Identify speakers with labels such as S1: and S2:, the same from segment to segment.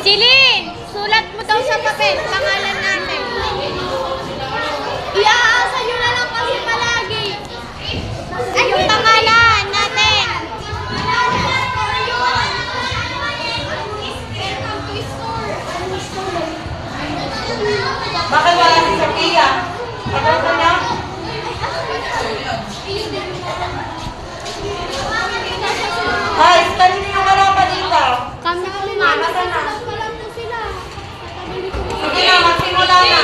S1: Jeline, sulat mo daw sa papel, pangalan natin. Iaasa nyo na lang kasi palagi. Ay, yung pangalan natin.
S2: Bakit wala si Sophia? Pagkakita niya? Ay, kanina yung wala pa dito.
S1: Kami po nga.
S2: Nasaan na? Sige na, magsimula na.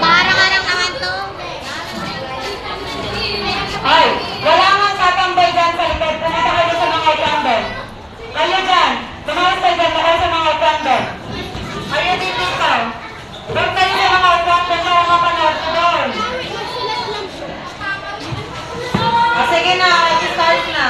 S1: Parang lang naman to.
S2: Ay, wala nga tatambay dyan sa likod. Pumunta kayo sa mga tambay. Kayo dyan. Tumakas kayo dyan sa mga tambay. Kayo dito ka. Ba't kayo sa mga tambay na mapanood doon? Sige na, start na.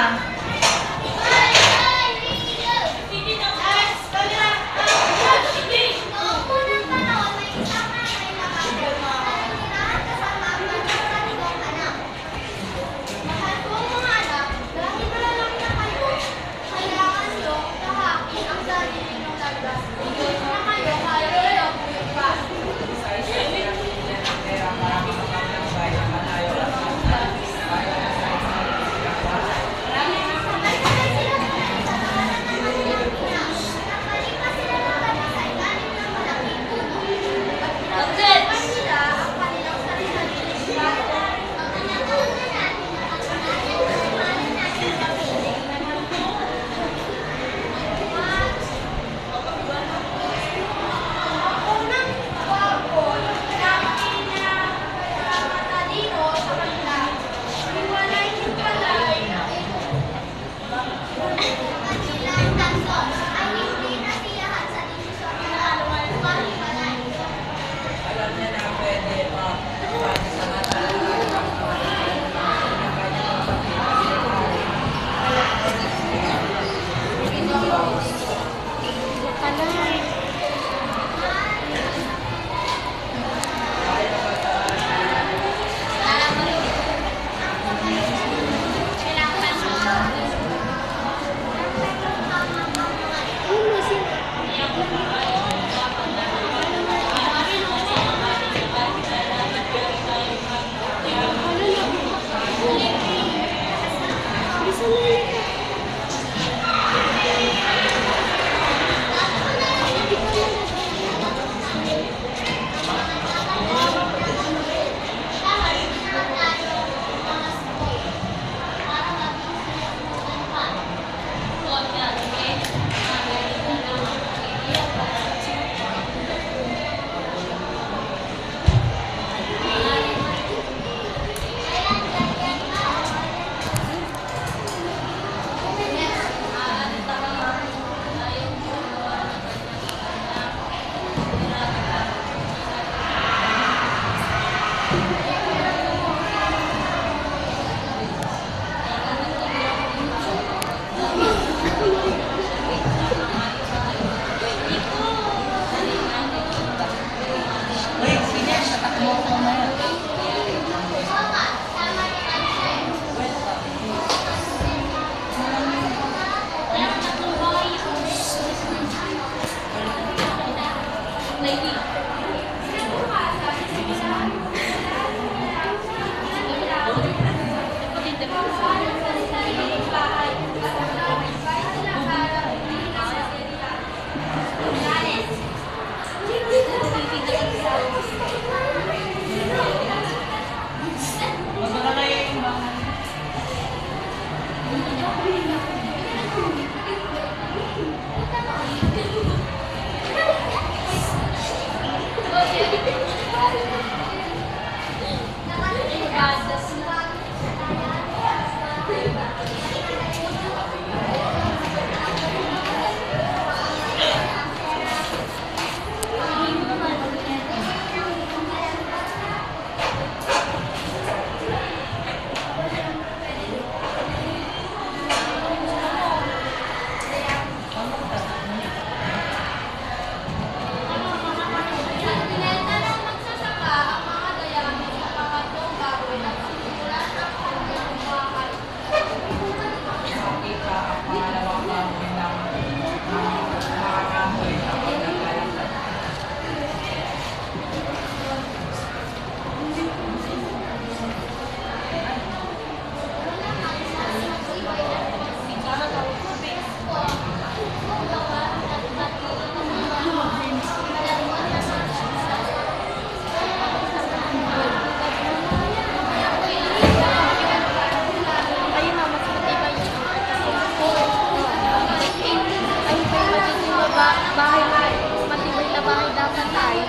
S1: bahay na, matibay na bahay dapat tayo.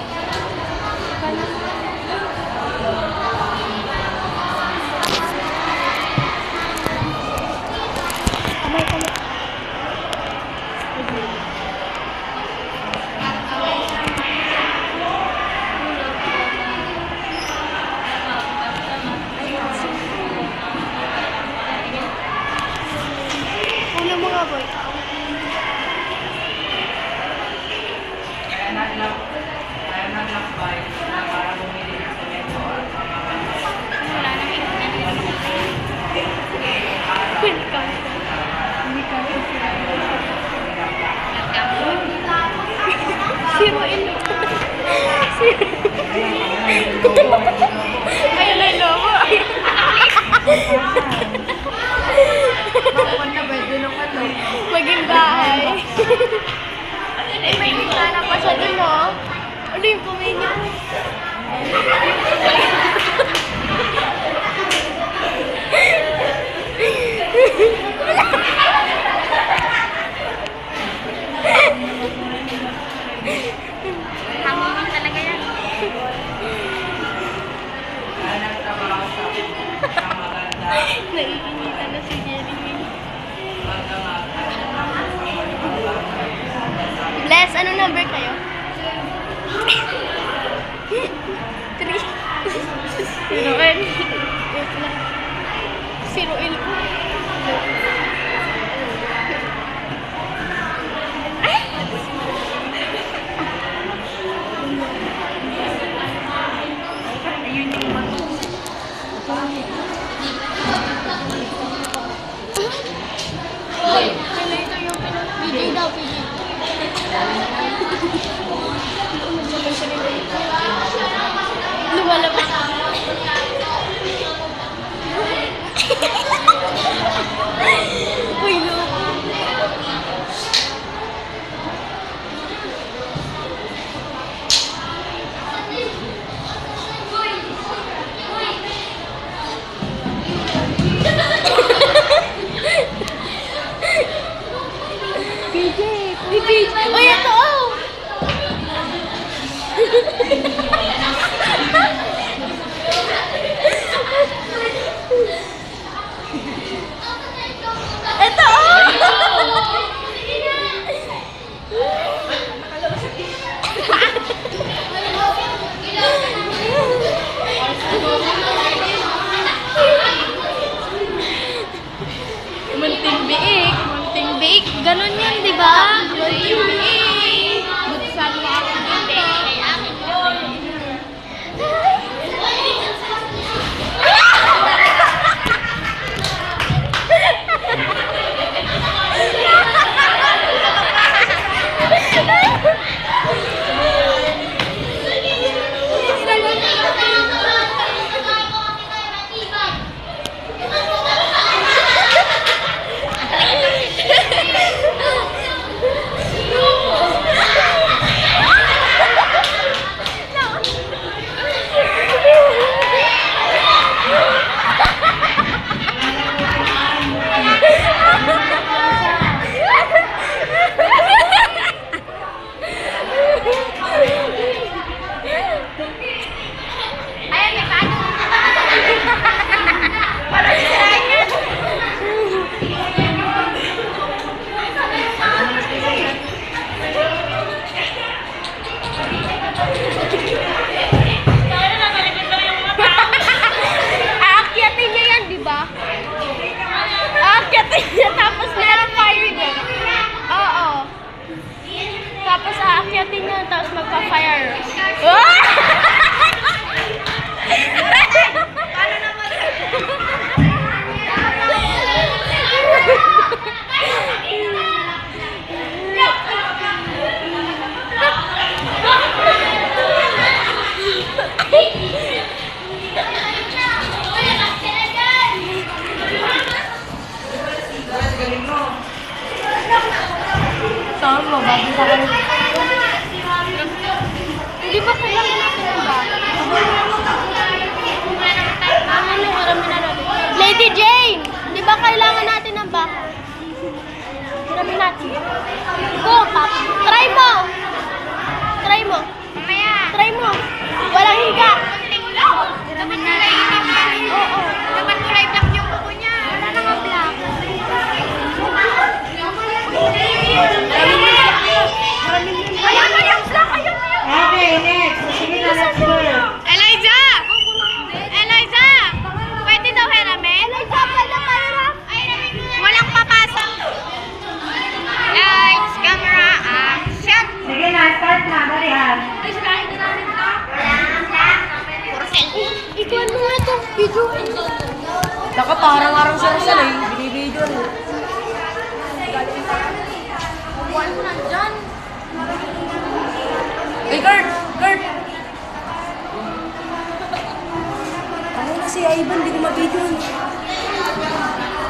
S1: Kamay, kamay. Ano mga boy? Siruin. Ayun na lobo. Maging bahay. Eh, may bintana pa siya dun, no? Ano yung kumain niya? Hangin talaga yan. Naiinitan na si Jeremy. Bless, anong number kayo? 3. Siruin. Siruin ko. PJ daw, PJ. Lumalabas. Uy, no. PJ! Uy, ito! Oh! Ito! Oh! Munting biik! Munting biik! Ganon yan, di ba? Munting biik! Buksan mo ako dito. Aakyatin niya yan, di ba? Aakyatin niya, tapos meron fire niya. Oo. Tapos aakyatin niya, tapos magpa-fire. Paano naman? Saan mo? Bakit sa kayo? Hindi ba kailangan natin ang ba? Ano, marami na natin. Lady Jane! Hindi ba kailangan natin ang ba? Marami natin. Go, Pop! Try mo! Video.
S3: Naka parang arang sila eh. Binibidyo rin.
S1: Buwan mo nandyan.
S3: Hey, Kurt! Kurt! Ano na si Ivan? Hindi ko mabidyo.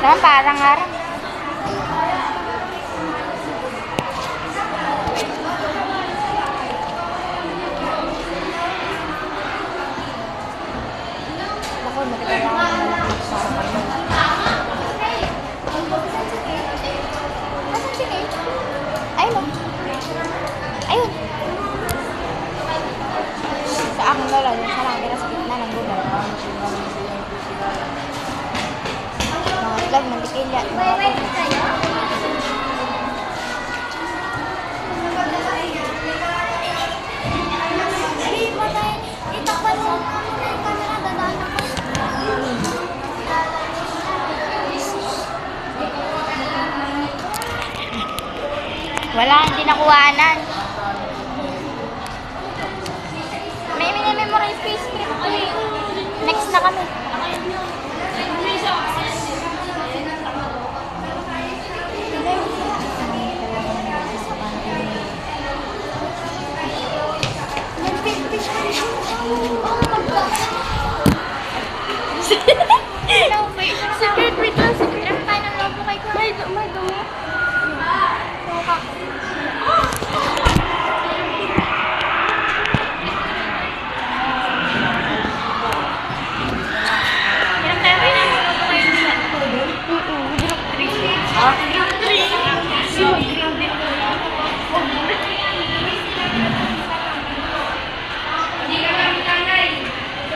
S1: Parang arang. Ako, nakikailangan na lang. Asan si Kate? Ayun. Ayun. Sa akin lola, yung sa langit sa gitna ng lugar. Mga vlog, mantikilya. Itakpan mo yung camera, dadaan ako. Wala, hindi nakuhanan. May memorize ko yung script ko eh. Next na kami. Secret, wait lang, secret. Meron tayo ng logo kay Kuya. May dumo. Suka. Meron tayo kayo ng logo kay Kuya. Group 3.
S3: Ha?
S1: Group 3. So, group din.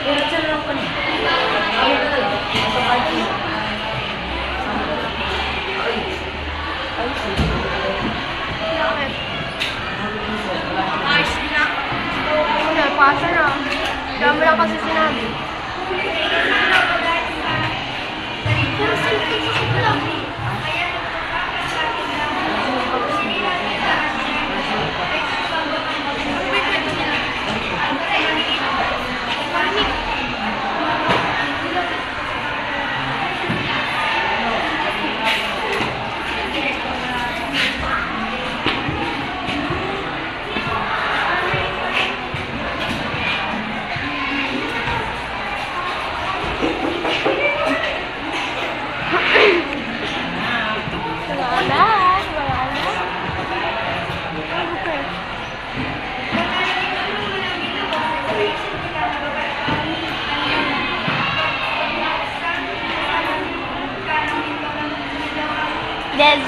S3: Pero siya lang pa niya. Ayun na lang. Nasa party.
S1: Ayos na. Ano, pasa na. Dami lang kasi sinabi. Des.